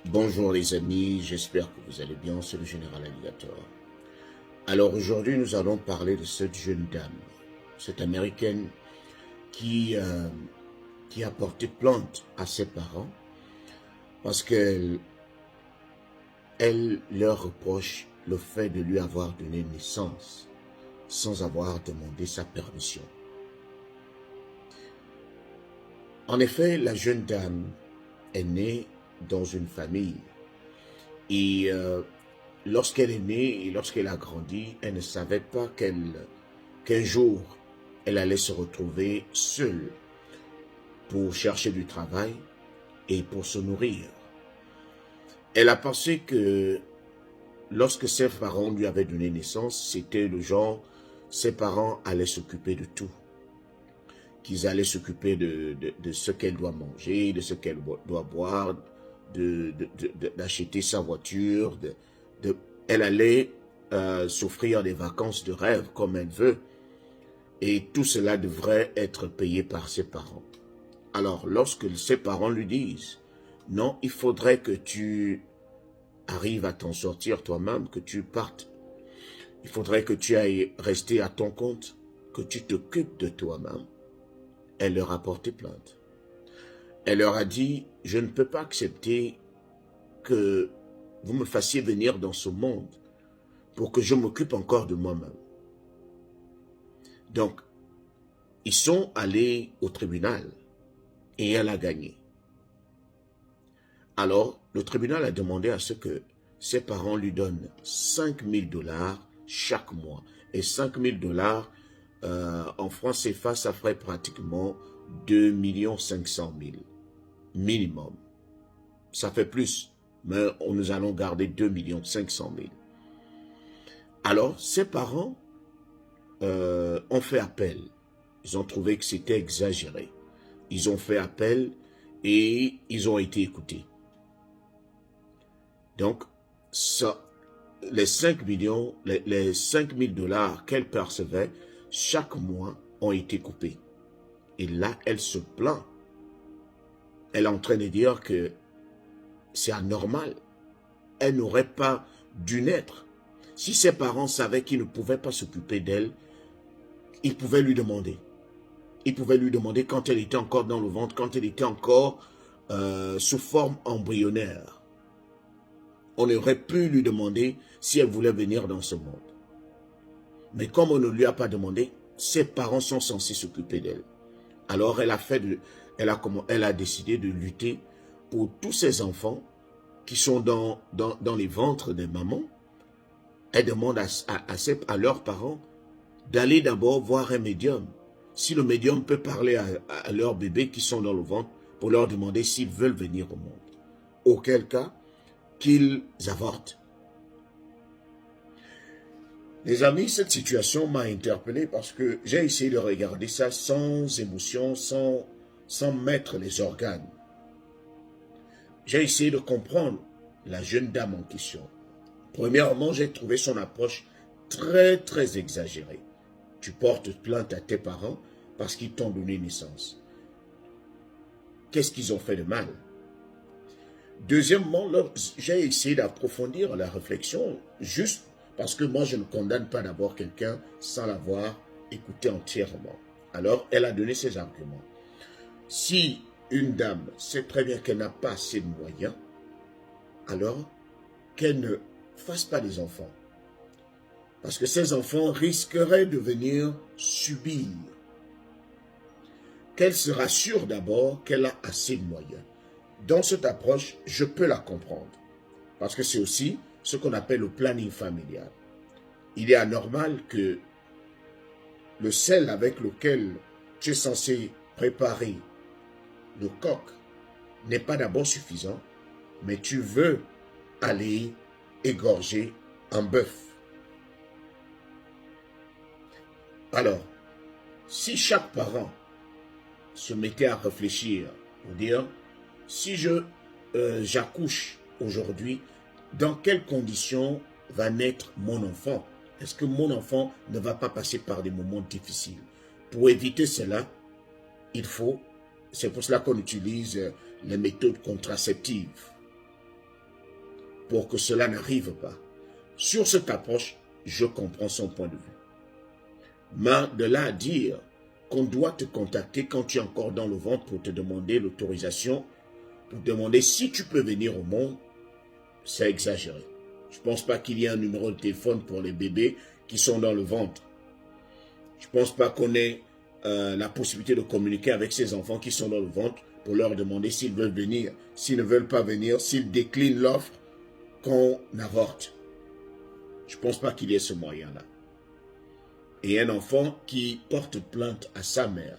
Bonjour les amis, j'espère que vous allez bien, c'est le Général Alligator. Alors aujourd'hui nous allons parler de cette jeune dame, cette américaine qui, qui a porté plainte à ses parents parce qu'elle leur reproche le fait de lui avoir donné naissance sans avoir demandé sa permission. En effet, la jeune dame est née dans une famille et lorsqu'elle est née et lorsqu'elle a grandi, elle ne savait pas qu'un jour, elle allait se retrouver seule pour chercher du travail et pour se nourrir. Elle a pensé que lorsque ses parents lui avaient donné naissance, c'était le genre, ses parents allaient s'occuper de tout. Qu'ils allaient s'occuper de ce qu'elle doit manger, de ce qu'elle doit boire, d'acheter sa voiture. Elle allait s'offrir des vacances de rêve comme elle veut. Et tout cela devrait être payé par ses parents. Alors, lorsque ses parents lui disent, non, il faudrait que tu arrives à t'en sortir toi-même, que tu partes. Il faudrait que tu ailles rester à ton compte, que tu t'occupes de toi-même. Elle leur a porté plainte. Elle leur a dit, je ne peux pas accepter que vous me fassiez venir dans ce monde pour que je m'occupe encore de moi-même. Donc, ils sont allés au tribunal et elle a gagné. Alors, le tribunal a demandé à ce que ses parents lui donnent 5 000 $ chaque mois. Et 5 000 $ en francs CFA, ça ferait pratiquement 2 500 000 minimum. Ça fait plus, mais nous allons garder 2 500 000. Alors, ses parents ont fait appel. Ils ont trouvé que c'était exagéré. Ils ont fait appel et ils ont été écoutés. Donc, ça, les 5 millions, les 5 000 $ qu'elle percevait chaque mois ont été coupés. Et là, elle se plaint. Elle est en train de dire que c'est anormal. Elle n'aurait pas dû naître. Si ses parents savaient qu'ils ne pouvaient pas s'occuper d'elle, ils pouvaient lui demander. Ils pouvaient lui demander quand elle était encore dans le ventre, quand elle était encore sous forme embryonnaire. On aurait pu lui demander si elle voulait venir dans ce monde. Mais comme on ne lui a pas demandé, ses parents sont censés s'occuper d'elle. Alors elle a décidé de lutter pour tous ces enfants qui sont dans les ventres des mamans. Elle demande à leurs parents d'aller d'abord voir un médium. Si le médium peut parler à leurs bébés qui sont dans le ventre pour leur demander s'ils veulent venir au monde. Auquel cas, qu'ils avortent. Les amis, cette situation m'a interpellé parce que j'ai essayé de regarder ça sans émotion, sans mettre les organes. J'ai essayé de comprendre la jeune dame en question. Premièrement, j'ai trouvé son approche très exagérée. Tu portes plainte à tes parents parce qu'ils t'ont donné naissance. Qu'est-ce qu'ils ont fait de mal? Deuxièmement, j'ai essayé d'approfondir la réflexion juste parce que moi, je ne condamne pas d'abord quelqu'un sans l'avoir écouté entièrement. Alors, elle a donné ses arguments. Si une dame sait très bien qu'elle n'a pas assez de moyens, alors qu'elle ne fasse pas des enfants. Parce que ces enfants risqueraient de venir subir. Qu'elle se rassure d'abord qu'elle a assez de moyens. Dans cette approche, je peux la comprendre. Parce que c'est aussi ce qu'on appelle le planning familial. Il est anormal que le sel avec lequel tu es censé préparer le coq n'est pas d'abord suffisant, mais tu veux aller égorger un bœuf. Alors, si chaque parent se mettait à réfléchir pour dire, si j'accouche aujourd'hui, dans quelles conditions va naître mon enfant? Est-ce que mon enfant ne va pas passer par des moments difficiles? Pour éviter cela, c'est pour cela qu'on utilise les méthodes contraceptives. pour que cela n'arrive pas. Sur cette approche, je comprends son point de vue. Mais de là à dire qu'on doit te contacter quand tu es encore dans le ventre pour te demander l'autorisation, pour te demander si tu peux venir au monde, c'est exagéré. Je ne pense pas qu'il y ait un numéro de téléphone pour les bébés qui sont dans le ventre. Je ne pense pas qu'on ait la possibilité de communiquer avec ces enfants qui sont dans le ventre pour leur demander s'ils veulent venir. S'ils ne veulent pas venir, s'ils déclinent l'offre, qu'on avorte. Je ne pense pas qu'il y ait ce moyen-là. Et un enfant qui porte plainte à sa mère,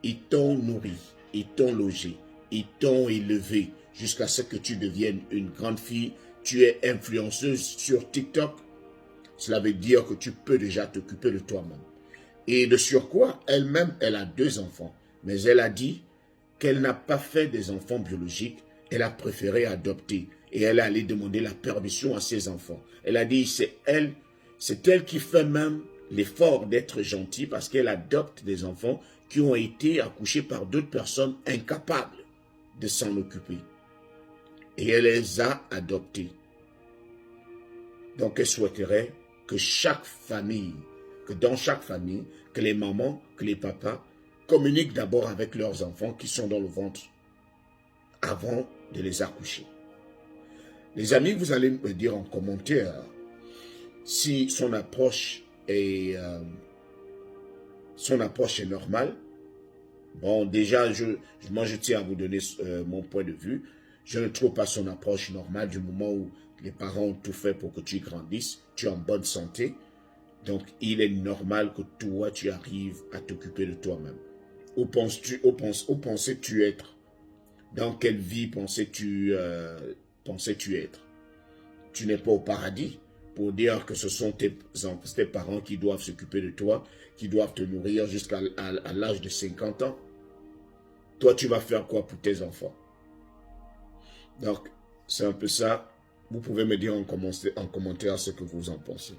ils t'ont nourri, ils t'ont logé, ils t'ont élevé jusqu'à ce que tu deviennes une grande fille, tu es influenceuse sur TikTok, cela veut dire que tu peux déjà t'occuper de toi-même. Et de surcroît, elle-même, elle a 2 enfants, mais elle a dit qu'elle n'a pas fait des enfants biologiques, elle a préféré adopter. Et elle est allée demander la permission à ses enfants. Elle a dit, c'est elle qui fait même l'effort d'être gentille parce qu'elle adopte des enfants qui ont été accouchés par d'autres personnes incapables de s'en occuper. Et elle les a adoptés. Donc elle souhaiterait que dans chaque famille, que les mamans, que les papas communiquent d'abord avec leurs enfants qui sont dans le ventre avant de les accoucher. Les amis, vous allez me dire en commentaire si son approche est normale. Bon, déjà, moi je tiens à vous donner mon point de vue. Je ne trouve pas son approche normale du moment où les parents ont tout fait pour que tu grandisses, tu es en bonne santé. Donc, il est normal que toi, tu arrives à t'occuper de toi-même. Où pensais-tu être? Dans quelle vie pensais-tu être? Tu n'es pas au paradis pour dire que ce sont tes parents qui doivent s'occuper de toi, qui doivent te nourrir jusqu'à l'âge de 50 ans. Toi, tu vas faire quoi pour tes enfants? Donc, c'est un peu ça. Vous pouvez me dire en commentaire ce que vous en pensez.